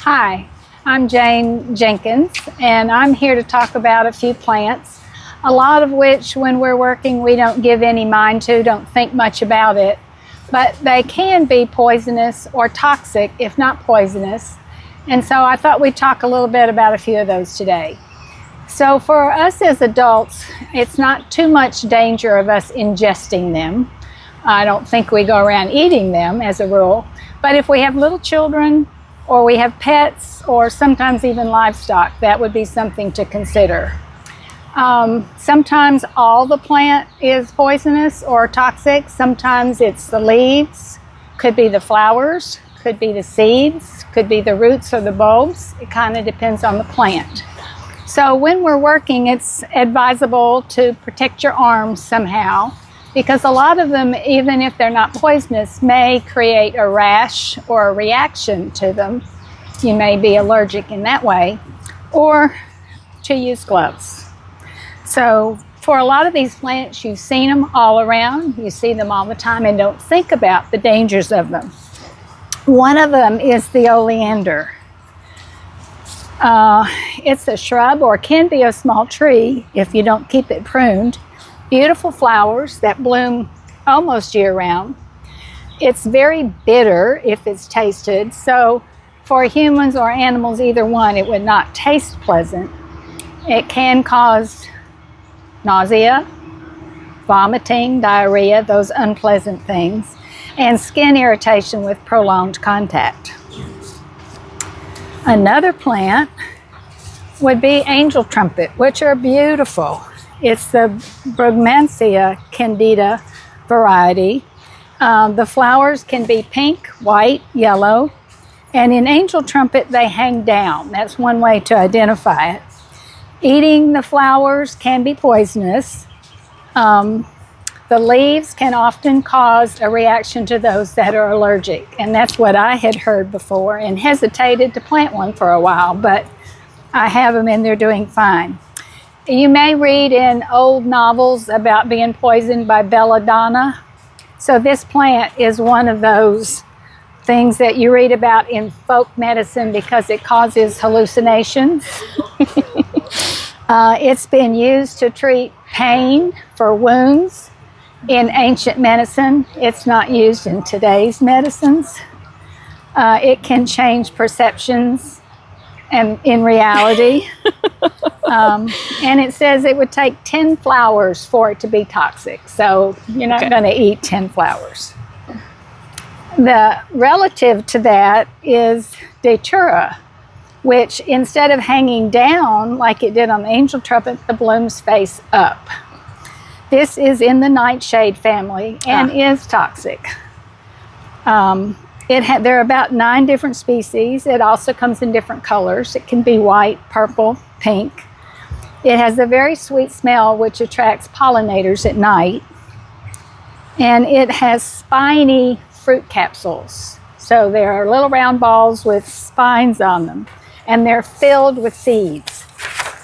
Hi, I'm Jane Jenkins, and I'm here to talk about a few plants, a lot of which when we're working we don't give any mind to, don't think much about it, but they can be poisonous or toxic if not poisonous, and so I thought we'd talk a little bit about a few of those today. So for us as adults, it's not too much danger of us ingesting them. I don't think we go around eating them as a rule, but if we have little children or we have pets or sometimes even livestock, that would be something to consider. Sometimes all the plant is poisonous or toxic. Sometimes it's the leaves, could be the flowers, could be the seeds, could be the roots or the bulbs. It kind of depends on the plant. So when we're working, it's advisable to protect your arms somehow, because a lot of them, even if they're not poisonous, may create a rash or a reaction to them. You may be allergic in that way, or to use gloves. So for a lot of these plants, you've seen them all around, you see them all the time and don't think about the dangers of them. One of them is the oleander. It's a shrub or can be a small tree if you don't keep it pruned. Beautiful flowers that bloom almost year-round. It's very bitter if it's tasted, so for humans or animals, either one, it would not taste pleasant. It can cause nausea, vomiting, diarrhea, those unpleasant things, and skin irritation with prolonged contact. Another plant would be angel trumpet, which are beautiful. It's the Brugmansia candida variety. The flowers can be pink, white, yellow, and in angel trumpet they hang down. That's one way to identify it. Eating the flowers can be poisonous. The leaves can often cause a reaction to those that are allergic, and that's what I had heard before and hesitated to plant one for a while, but I have them and they're doing fine. You may read in old novels about being poisoned by belladonna. So this plant is one of those things that you read about in folk medicine because it causes hallucinations. It's been used to treat pain for wounds in ancient medicine. It's not used in today's medicines. It can change perceptions and in reality. And it says it would take 10 flowers for it to be toxic. So you're not going to eat 10 flowers. The relative to that is datura, which instead of hanging down like it did on the angel trumpet, the blooms face up. This is in the nightshade family and is toxic. There are about 9 different species. It also comes in different colors. It can be white, purple, pink. It has a very sweet smell which attracts pollinators at night. And it has spiny fruit capsules. So there are little round balls with spines on them. And they're filled with seeds.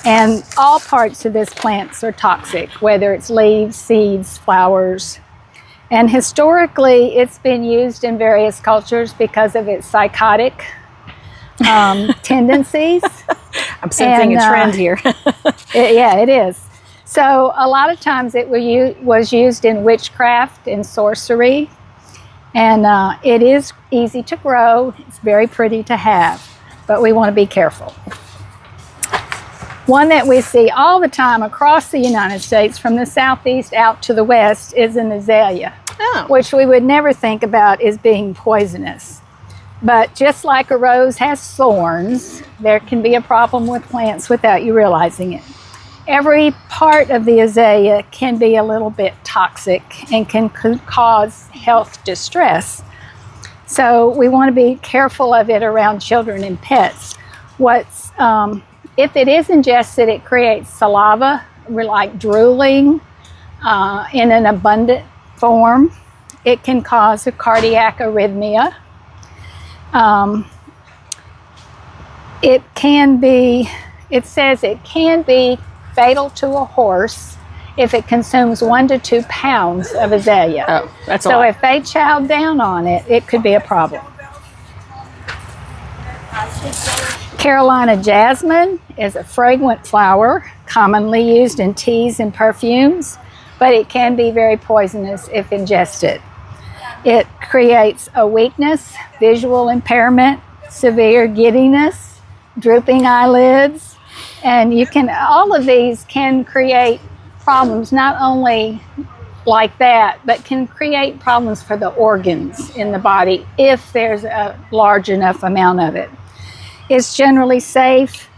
And all parts of this plant are toxic, whether it's leaves, seeds, flowers. And historically, it's been used in various cultures because of its psychotic tendencies. I'm sensing a trend here. It is. So a lot of times it was used in witchcraft and sorcery. And it is easy to grow. It's very pretty to have, but we want to be careful. One that we see all the time across the United States from the southeast out to the west is an azalea, which we would never think about as being poisonous. But just like a rose has thorns, there can be a problem with plants without you realizing it. Every part of the azalea can be a little bit toxic and can cause health distress. So we want to be careful of it around children and pets. If it is ingested, it creates saliva, like drooling in an abundant form. It can cause a cardiac arrhythmia. It says it can be fatal to a horse if it consumes 1 to 2 pounds of azalea. Oh, that's a so lot. if they chow down on it, it could be a problem. Carolina jasmine is a fragrant flower commonly used in teas and perfumes, but it can be very poisonous if ingested. It creates a weakness, visual impairment, severe giddiness, drooping eyelids, and all of these can create problems, not only like that, but can create problems for the organs in the body if there's a large enough amount of it. It's generally safe,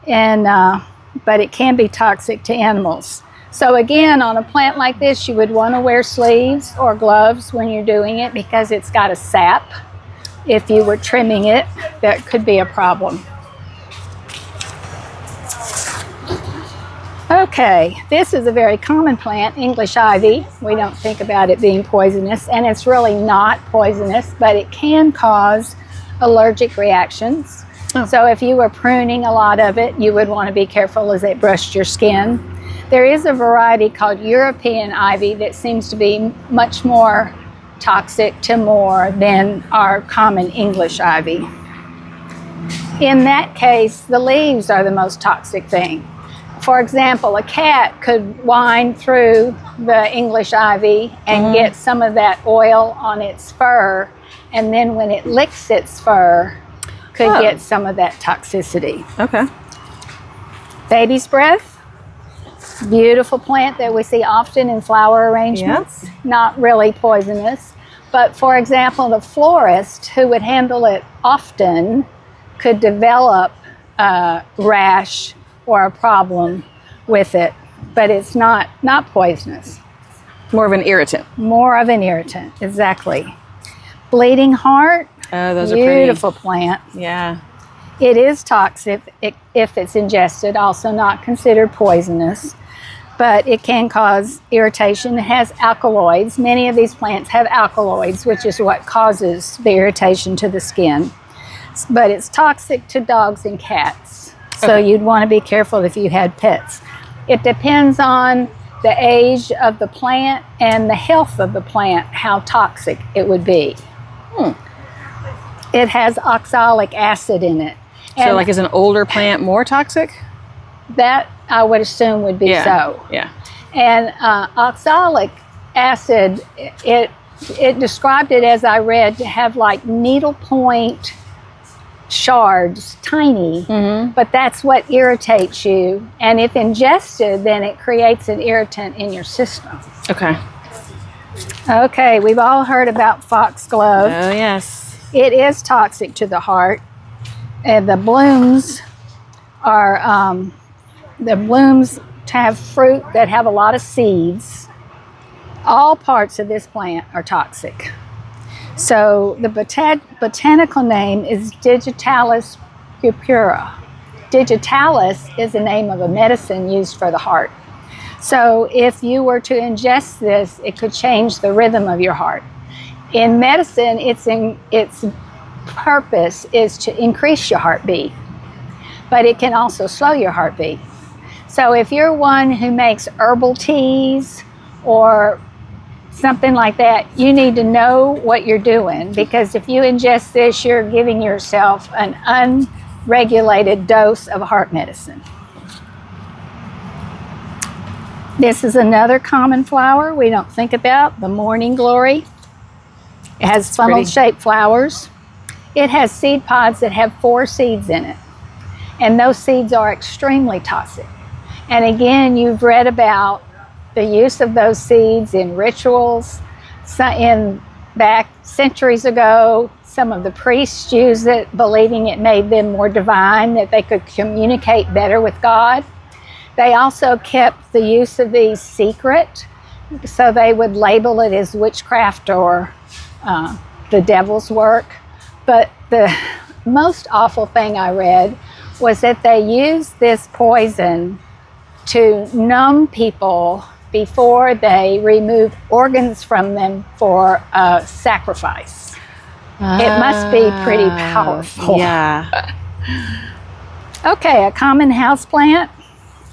but it can be toxic to animals. So again, on a plant like this, you would want to wear sleeves or gloves when you're doing it because it's got a sap. If you were trimming it, that could be a problem. Okay, this is a very common plant, English ivy. We don't think about it being poisonous, and it's really not poisonous, but it can cause allergic reactions. Oh. So if you were pruning a lot of it, you would want to be careful as it brushed your skin. There is a variety called European ivy that seems to be much more toxic to more than our common English ivy. In that case, the leaves are the most toxic thing. For example, a cat could wind through the English ivy and get some of that oil on its fur, and then when it licks its fur, could get some of that toxicity. Okay. Baby's breath, beautiful plant that we see often in flower arrangements. Yep. Not really poisonous, but for example, the florist who would handle it often could develop a rash or a problem with it, but it's not poisonous. More of an irritant. More of an irritant, exactly. Bleeding heart. Oh, those beautiful are pretty. Plant. Yeah. It is toxic if it's ingested, also not considered poisonous, but it can cause irritation. It has alkaloids. Many of these plants have alkaloids, which is what causes the irritation to the skin. But it's toxic to dogs and cats, so you'd want to be careful if you had pets. It depends on the age of the plant and the health of the plant, how toxic it would be. It has oxalic acid in it. So like is an older plant more toxic? That I would assume would be so. Yeah. And oxalic acid, it described it, as I read, to have like needlepoint shards, tiny, but that's what irritates you. And if ingested, then it creates an irritant in your system. Okay. Okay, we've all heard about foxglove. Oh, yes. It is toxic to the heart. And the blooms have fruit that have a lot of seeds. All parts of this plant are toxic. So the botanical name is Digitalis purpura. Digitalis is the name of a medicine used for the heart. So if you were to ingest this, it could change the rhythm of your heart. In medicine, its purpose is to increase your heartbeat, but it can also slow your heartbeat. So if you're one who makes herbal teas or something like that, you need to know what you're doing, because if you ingest this, you're giving yourself an unregulated dose of heart medicine. This is another common flower we don't think about, the morning glory. It has funnel-shaped flowers. It has seed pods that have 4 seeds in it, and those seeds are extremely toxic. And again, you've read about the use of those seeds in rituals. Back centuries ago, some of the priests used it, believing it made them more divine, that they could communicate better with God. They also kept the use of these secret, so they would label it as witchcraft or the devil's work. But the most awful thing I read was that they used this poison to numb people before they removed organs from them for a sacrifice. It must be pretty powerful. Yeah. Okay, a common house plant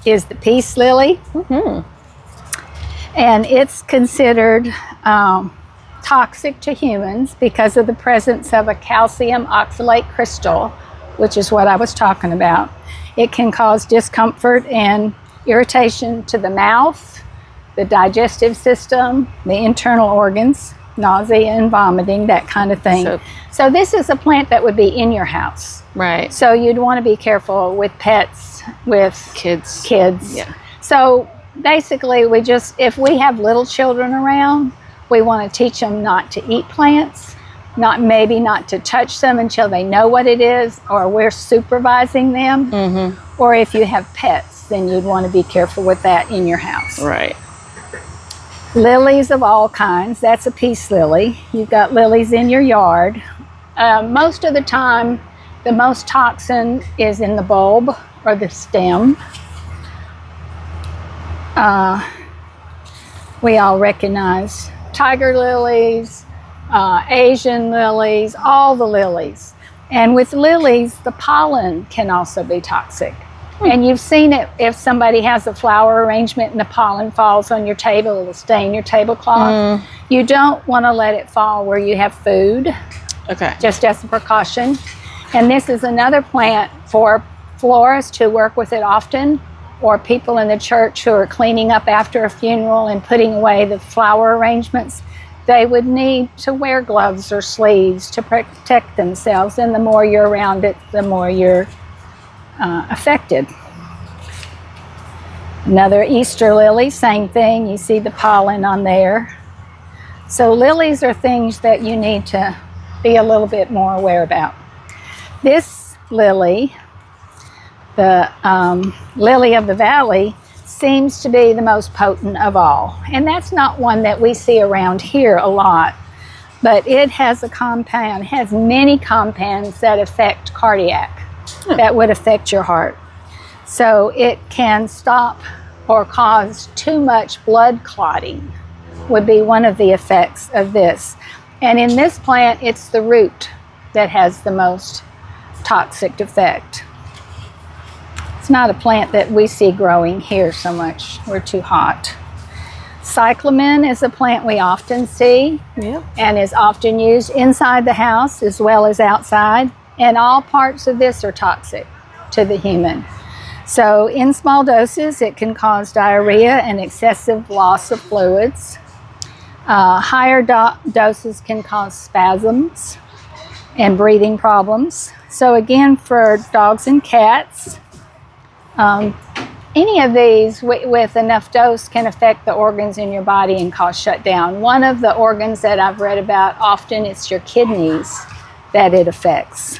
is the peace lily. And it's considered toxic to humans because of the presence of a calcium oxalate crystal which is what I was talking about. It can cause discomfort and irritation to the mouth, the digestive system, the internal organs, nausea and vomiting, that kind of thing. So this is a plant that would be in your house. Right. So you'd want to be careful with pets, with Kids. Yeah. So basically, if we have little children around, we want to teach them not to eat plants, maybe not to touch them until they know what it is, or we're supervising them. Mm-hmm. Or if you have pets, then you'd want to be careful with that in your house. Right. Lilies of all kinds. That's a peace lily. You've got lilies in your yard. Most of the time, the most toxin is in the bulb or the stem. We all recognize tiger lilies, Asian lilies, all the lilies. And with lilies, the pollen can also be toxic. And you've seen it if somebody has a flower arrangement and the pollen falls on your table, it'll stain your tablecloth. You don't want to let it fall where you have food, just as a precaution. And this is another plant for florists who work with it often, or people in the church who are cleaning up after a funeral and putting away the flower arrangements. They would need to wear gloves or sleeves to protect themselves, and the more you're around it, the more you're affected. Another Easter lily, same thing. You see the pollen on there. So lilies are things that you need to be a little bit more aware about. This lily, the lily of the valley, seems to be the most potent of all. And that's not one that we see around here a lot, but it has has many compounds that affect cardiac, that would affect your heart. So it can stop or cause too much blood clotting, would be one of the effects of this. And in this plant, it's the root that has the most toxic effect. It's not a plant that we see growing here so much. We're too hot. Cyclamen is a plant we often see and is often used inside the house as well as outside. And all parts of this are toxic to the human. So in small doses, it can cause diarrhea and excessive loss of fluids. Higher doses can cause spasms and breathing problems. So again, for dogs and cats, any of these with enough dose can affect the organs in your body and cause shutdown. One of the organs that I've read about often, it's your kidneys that it affects.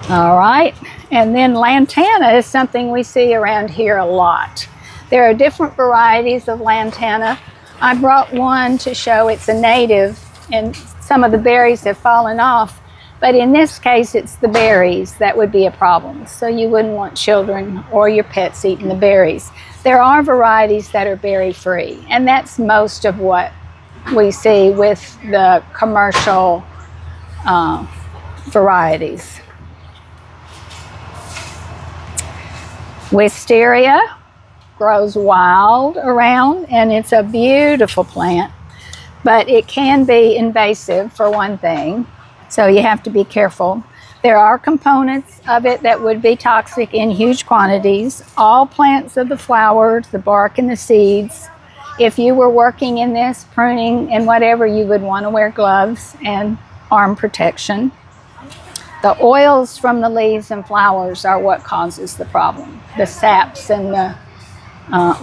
All right, and then lantana is something we see around here a lot. There are different varieties of lantana. I brought one to show it's a native, and some of the berries have fallen off, but in this case it's the berries that would be a problem. So you wouldn't want children or your pets eating the berries. There are varieties that are berry-free, and that's most of what we see with the commercial varieties. Wisteria grows wild around, and it's a beautiful plant, but it can be invasive for one thing, so you have to be careful. There are components of it that would be toxic in huge quantities. All plants of the flowers, the bark and the seeds. If you were working in this, pruning and whatever, you would want to wear gloves and arm protection. The oils from the leaves and flowers are what causes the problem. The saps and the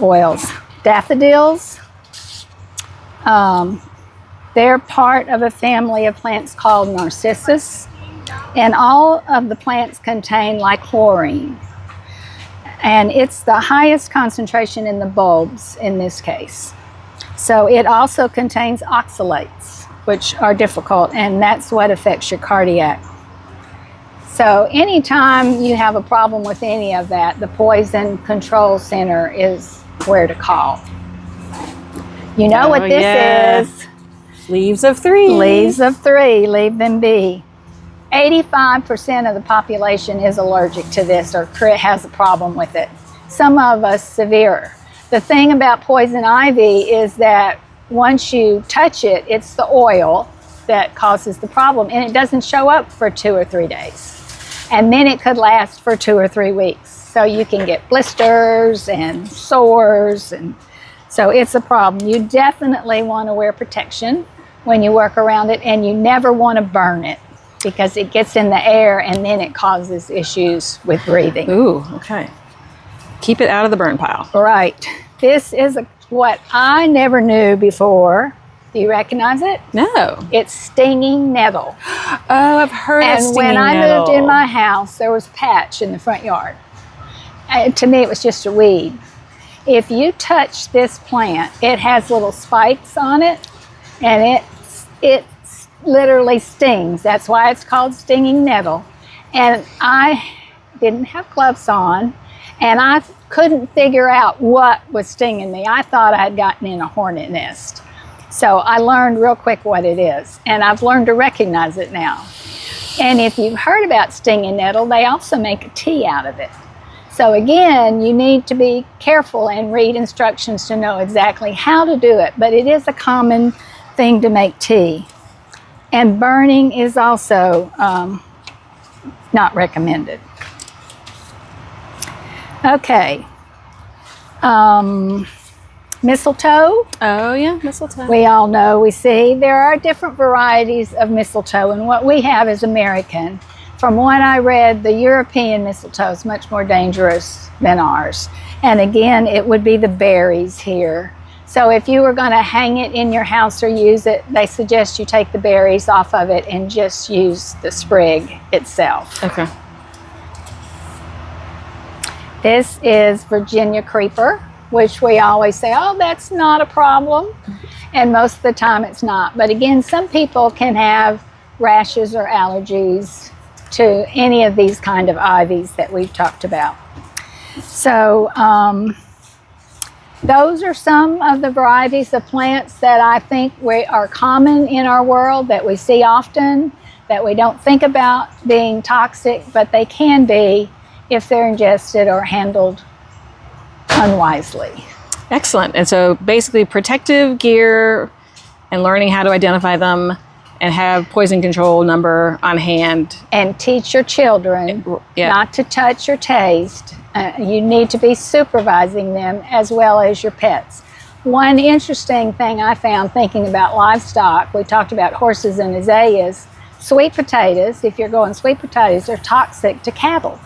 oils. Daffodils, they're part of a family of plants called narcissus, and all of the plants contain lychlorine. And it's the highest concentration in the bulbs in this case. So it also contains oxalates, which are difficult, and that's what affects your cardiac. So anytime you have a problem with any of that, the Poison Control Center is where to call. You know what this is. Leaves of 3. Leaves of 3, leave them be. 85% of the population is allergic to this or has a problem with it. Some of us severe. The thing about poison ivy is that once you touch it, it's the oil, that causes the problem, and it doesn't show up for 2 or 3 days. And then it could last for 2 or 3 weeks. So you can get blisters and sores, and so it's a problem. You definitely want to wear protection when you work around it, and you never want to burn it because it gets in the air and then it causes issues with breathing. Ooh, okay. Keep it out of the burn pile. Right. This is what I never knew before. Do you recognize it? No. It's stinging nettle. Oh, I've heard of And stinging when I nettle. moved in my house, there was a patch in the front yard. To me, it was just a weed. If you touch this plant, it has little spikes on it, and it literally stings. That's why it's called stinging nettle. And I didn't have gloves on, and I couldn't figure out what was stinging me. I thought I'd gotten in a hornet nest. So I learned real quick what it is, and I've learned to recognize it now. And if you've heard about stinging nettle, they also make a tea out of it. So again, you need to be careful and read instructions to know exactly how to do it, but it is a common thing to make tea. And burning is also not recommended. Okay. Mistletoe. Oh, yeah, mistletoe. We all know, we see there are different varieties of mistletoe, and what we have is American. From what I read, the European mistletoe is much more dangerous than ours. And again, it would be the berries here. So if you were going to hang it in your house or use it, they suggest you take the berries off of it and just use the sprig itself. Okay. This is Virginia creeper, which we always say, oh, that's not a problem. And most of the time it's not. But again, some people can have rashes or allergies to any of these kind of ivies that we've talked about. So those are some of the varieties of plants that I think are common in our world, that we see often, that we don't think about being toxic, but they can be if they're ingested or handled unwisely. Excellent. And so basically protective gear and learning how to identify them and have poison control number on hand. And teach your children not to touch or taste. You need to be supervising them as well as your pets. One interesting thing I found thinking about livestock, we talked about horses and azaleas. Sweet potatoes, if you're going sweet potatoes, are toxic to cattle.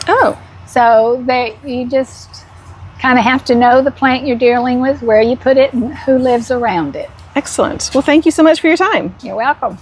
Oh. So you just kind of have to know the plant you're dealing with, where you put it, and who lives around it. Excellent. Well, thank you so much for your time. You're welcome.